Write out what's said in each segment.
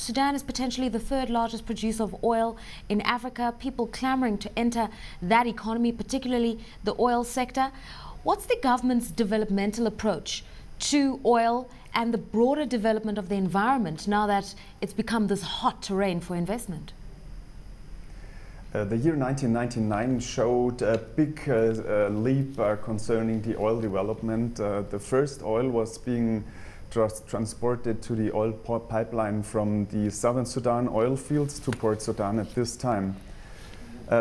Sudan is potentially the third largest producer of oil in Africa, people clamoring to enter that economy, particularly the oil sector. What's the government's developmental approach to oil and the broader development of the environment now that it's become this hot terrain for investment? The year 1999 showed a big leap concerning the oil development. The first oil was being transported to the oil pipeline from the southern Sudan oil fields to Port Sudan at this time.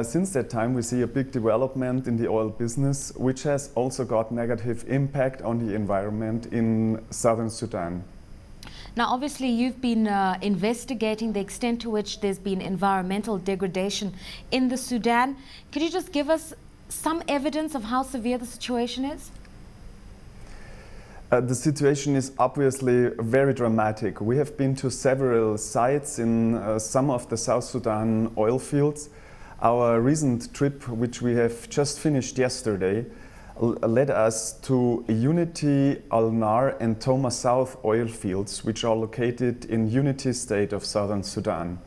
Since that time, we see a big development in the oil business, which has also got negative impact on the environment in southern Sudan. Now, obviously, you've been investigating the extent to which there's been environmental degradation in the Sudan. Could you just give us some evidence of how severe the situation is? The situation is obviously very dramatic. We have been to several sites in some of the South Sudan oil fields. Our recent trip, which we have just finished yesterday, led us to Unity, Al-Nar and Toma South oil fields, which are located in Unity state of southern Sudan.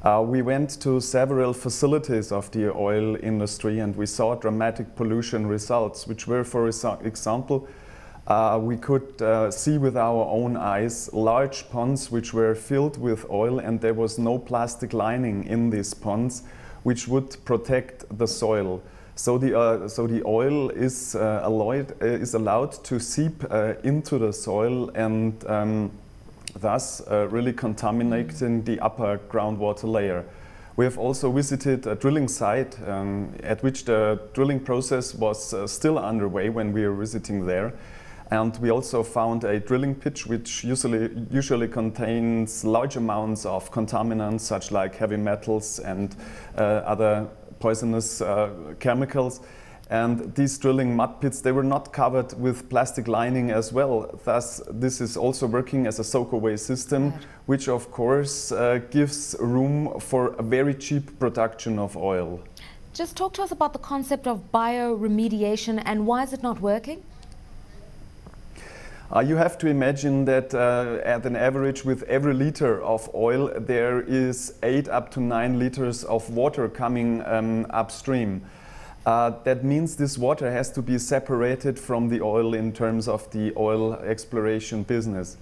We went to several facilities of the oil industry and we saw dramatic pollution results, which were, for example, we could see with our own eyes large ponds which were filled with oil, and there was no plastic lining in these ponds which would protect the soil. So the oil is allowed to seep into the soil and thus really contaminating the upper groundwater layer. We have also visited a drilling site at which the drilling process was still underway when we were visiting there. And we also found a drilling pit which usually contains large amounts of contaminants such like heavy metals and other poisonous chemicals. And these drilling mud pits, they were not covered with plastic lining as well. Thus, this is also working as a soak-away system, which of course gives room for a very cheap production of oil. Just talk to us about the concept of bioremediation and why is it not working? You have to imagine that at an average with every liter of oil there is 8 up to 9 liters of water coming upstream. That means this water has to be separated from the oil in terms of the oil exploration business.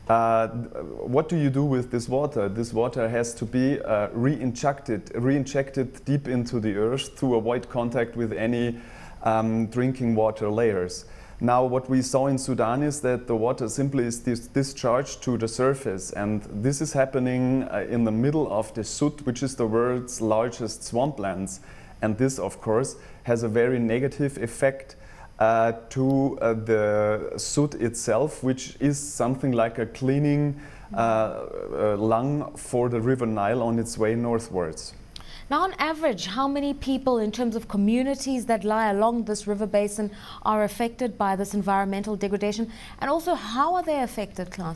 What do you do with this water? This water has to be reinjected deep into the earth to avoid contact with any drinking water layers. Now, what we saw in Sudan is that the water simply is discharged to the surface, and this is happening in the middle of the SUDD, which is the world's largest swamplands. And this, of course, has a very negative effect to the SUDD itself, which is something like a cleaning lung for the River Nile on its way northwards. Now, on average, how many people in terms of communities that lie along this river basin are affected by this environmental degradation? And also, how are they affected, Klaus?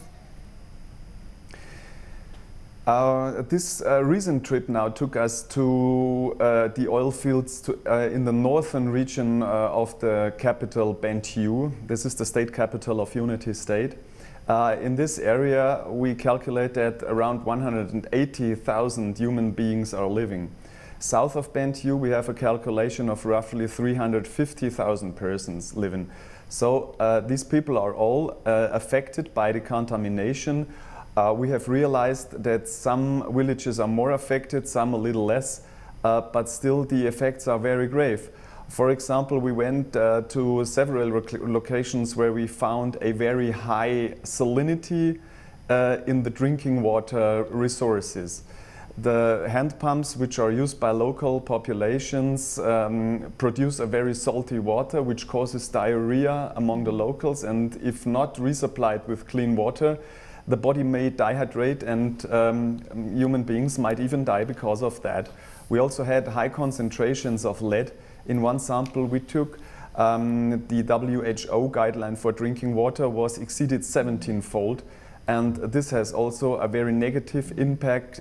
This recent trip now took us to the oil fields in the northern region of the capital, Bentiu. This is the state capital of Unity State. In this area, we calculate that around 180,000 human beings are living. South of Bentiu, we have a calculation of roughly 350,000 persons living. So these people are all affected by the contamination. We have realized that some villages are more affected, some a little less, but still the effects are very grave. For example, we went to several locations where we found a very high salinity in the drinking water resources. The hand pumps, which are used by local populations, produce a very salty water, which causes diarrhea among the locals, and if not resupplied with clean water, the body may dehydrate and human beings might even die because of that. We also had high concentrations of lead. In one sample we took, the WHO guideline for drinking water was exceeded 17-fold, and this has also a very negative impact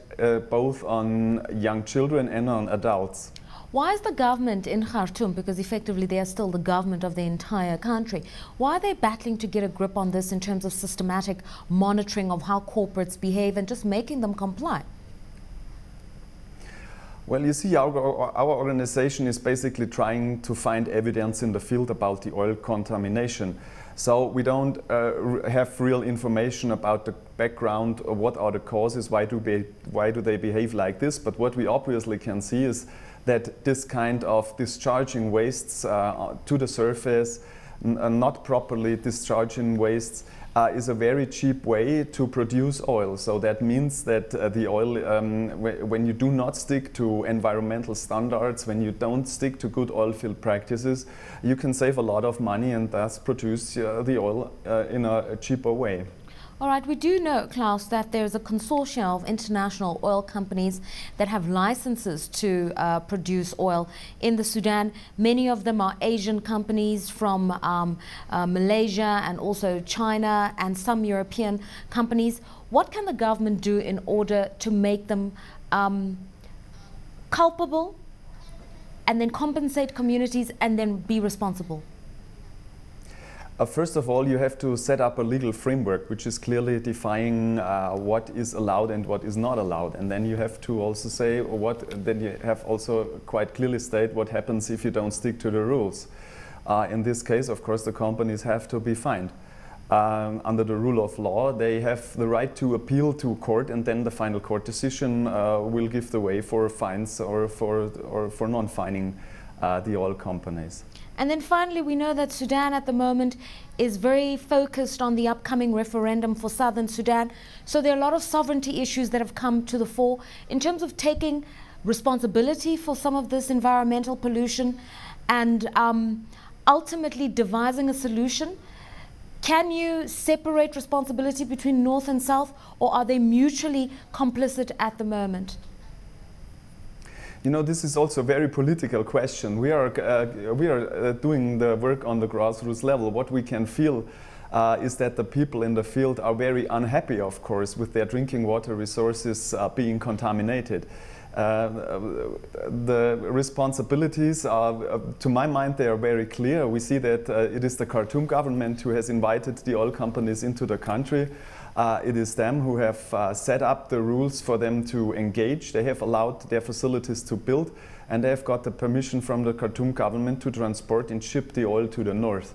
both on young children and on adults. Why is the government in Khartoum, because effectively they are still the government of the entire country, why are they battling to get a grip on this in terms of systematic monitoring of how corporates behave and just making them comply? Well, you see, our organization is basically trying to find evidence in the field about the oil contamination. So we don't have real information about the background, or what are the causes, why do they behave like this. But what we obviously can see is that this kind of discharging wastes to the surface, not properly discharging wastes, is a very cheap way to produce oil. So that means that the oil, when you do not stick to environmental standards, when you don't stick to good oil field practices, you can save a lot of money and thus produce the oil in a cheaper way. All right, we do know, Klaus, that there's a consortium of international oil companies that have licenses to produce oil in the Sudan. Many of them are Asian companies from Malaysia and also China, and some European companies. What can the government do in order to make them culpable and then compensate communities and then be responsible? First of all, you have to set up a legal framework which is clearly defining what is allowed and what is not allowed. And then you have to also say then you have also quite clearly state what happens if you don't stick to the rules. In this case, of course, the companies have to be fined. Under the rule of law, they have the right to appeal to court, and then the final court decision will give the way for fines or for non-fining the oil companies. And then finally, we know that Sudan at the moment is very focused on the upcoming referendum for southern Sudan. So there are a lot of sovereignty issues that have come to the fore in terms of taking responsibility for some of this environmental pollution and ultimately devising a solution. Can you separate responsibility between North and South, or are they mutually complicit at the moment? You know, this is also a very political question. We are doing the work on the grassroots level. What we can feel is that the people in the field are very unhappy, of course, with their drinking water resources being contaminated. The responsibilities are, to my mind, they are very clear. We see that it is the Khartoum government who has invited the oil companies into the country. It is them who have set up the rules for them to engage. They have allowed their facilities to build, and they have got the permission from the Khartoum government to transport and ship the oil to the north.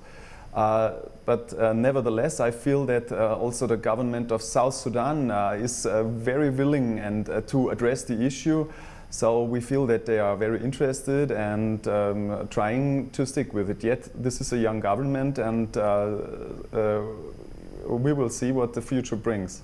But nevertheless, I feel that also the government of South Sudan is very willing and to address the issue. So we feel that they are very interested and trying to stick with it. Yet this is a young government, and we will see what the future brings.